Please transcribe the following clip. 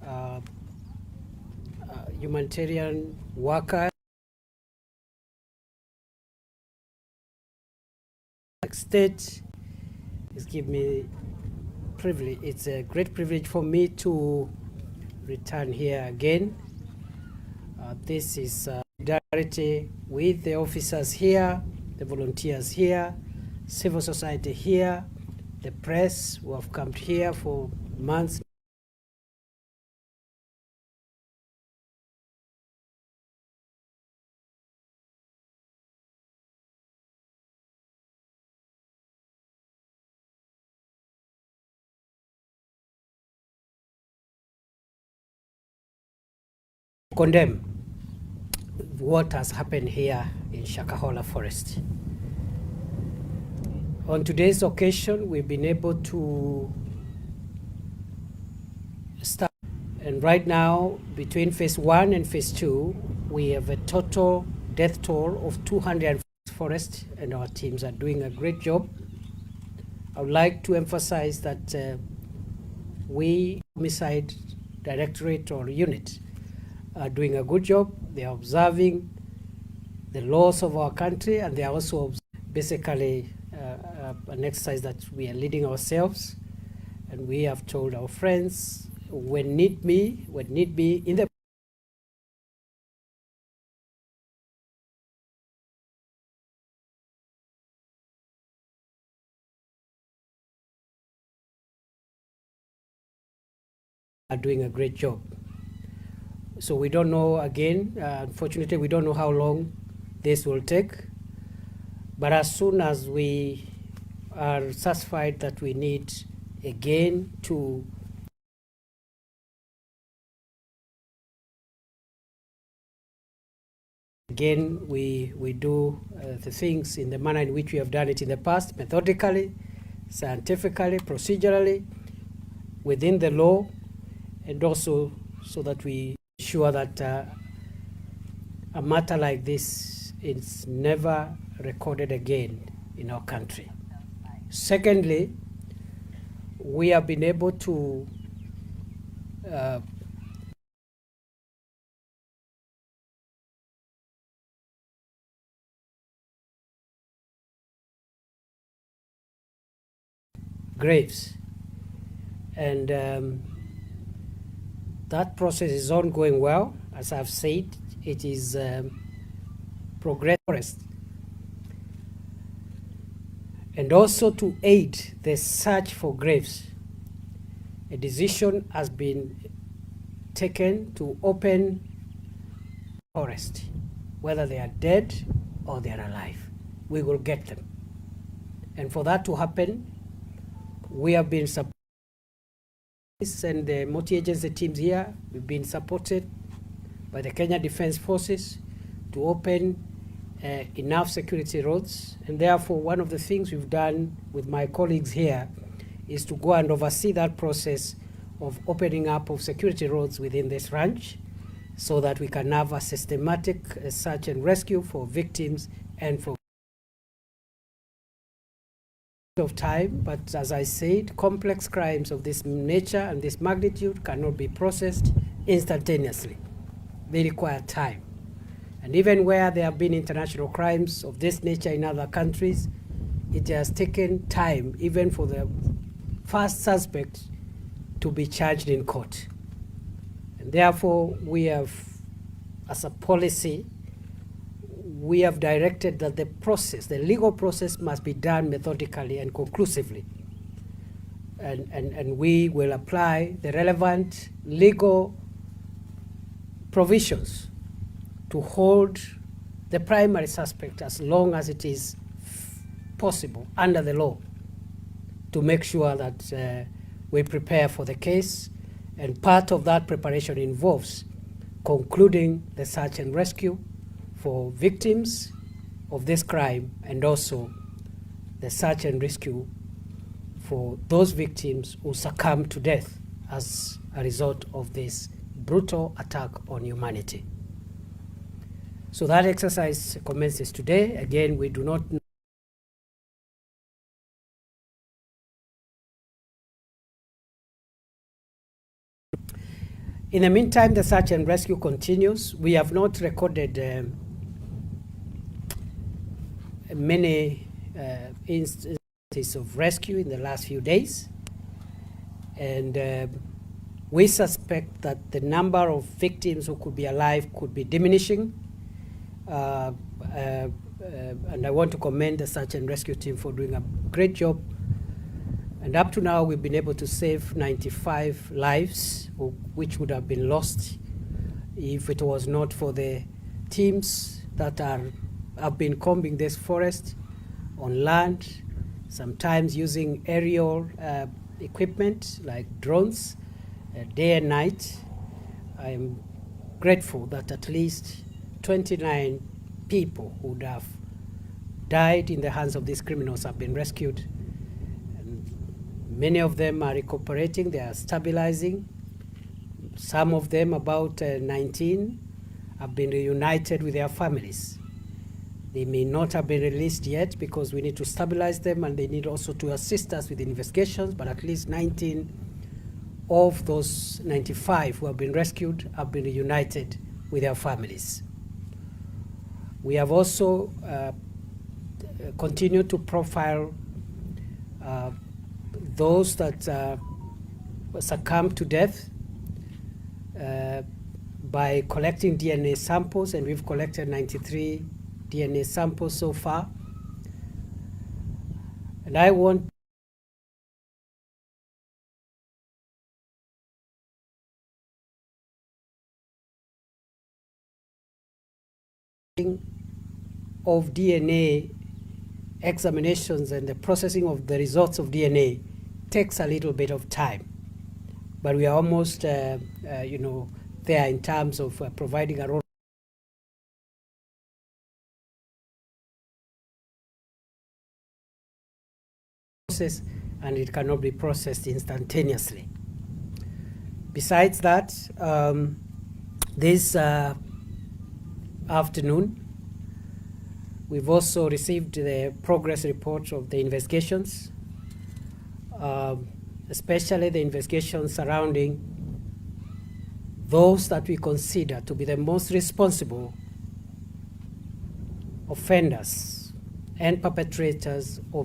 uh, humanitarian workers. State is give me privilege. It's a great privilege for me to return here again. This is solidarity with the officers here, the volunteers here, civil society here, the press who have come here for months. Condemn what has happened here in Shakahola Forest. On today's occasion, we've been able to start, and right now, between phase 1 and phase 2, we have a total death toll of 200 forests, and our teams are doing a great job. I would like to emphasize that we, Homicide Directorate or unit, are doing a good job. They are observing the laws of our country, and they are also basically an exercise that we are leading ourselves, and we have told our friends when need be in the are doing a great job. So we don't know, again, unfortunately, we don't know how long this will take. But as soon as we are satisfied that we need again to we do the things in the manner in which we have done it in the past, methodically, scientifically, procedurally, within the law, and also so that we ensure that a matter like this is never recorded again in our country. Secondly, we have been able to graves, and that process is ongoing well. As I've said, it is progress, and also to aid the search for graves. A decision has been taken to open forest, whether they are dead or they are alive. We will get them, and for that to happen, we have been supported, and the multi-agency teams here, we've been supported by the Kenya Defence Forces to open enough security roads. And therefore, one of the things we've done with my colleagues here is to go and oversee that process of opening up of security roads within this ranch, so that we can have a systematic search and rescue for victims and for of time. But as I said, complex crimes of this nature and this magnitude cannot be processed instantaneously. They require time. And even where there have been international crimes of this nature in other countries, it has taken time even for the first suspect to be charged in court. And therefore, we have, as a policy, we have directed that the process, the legal process, must be done methodically and conclusively. And we will apply the relevant legal provisions to hold the primary suspect as long as it is possible under the law, to make sure that we prepare for the case. And part of that preparation involves concluding the search and rescue for victims of this crime, and also the search and rescue for those victims who succumb to death as a result of this brutal attack on humanity. So that exercise commences today. Again, we do not know In the meantime, the search and rescue continues. We have not recorded many instances of rescue in the last few days, and we suspect that the number of victims who could be alive could be diminishing. And I want to commend the search and rescue team for doing a great job. And up to now, we've been able to save 95 lives, which would have been lost if it was not for the teams that have been combing this forest on land, sometimes using aerial equipment like drones, day and night. I'm grateful that at least 29 people who would have died in the hands of these criminals have been rescued. And many of them are recuperating, they are stabilizing. Some of them, about 19, have been reunited with their families. They may not have been released yet because we need to stabilize them, and they need also to assist us with investigations, but at least 19 of those 95 who have been rescued have been reunited with their families. We have also continued to profile those that succumbed to death by collecting DNA samples, and we've collected 93 DNA samples so far. And I want of DNA examinations and the processing of the results of DNA takes a little bit of time, but we are almost there in terms of providing a process, and it cannot be processed instantaneously. Besides that, this afternoon we've also received the progress report of the investigations, especially the investigations surrounding those that we consider to be the most responsible offenders and perpetrators of the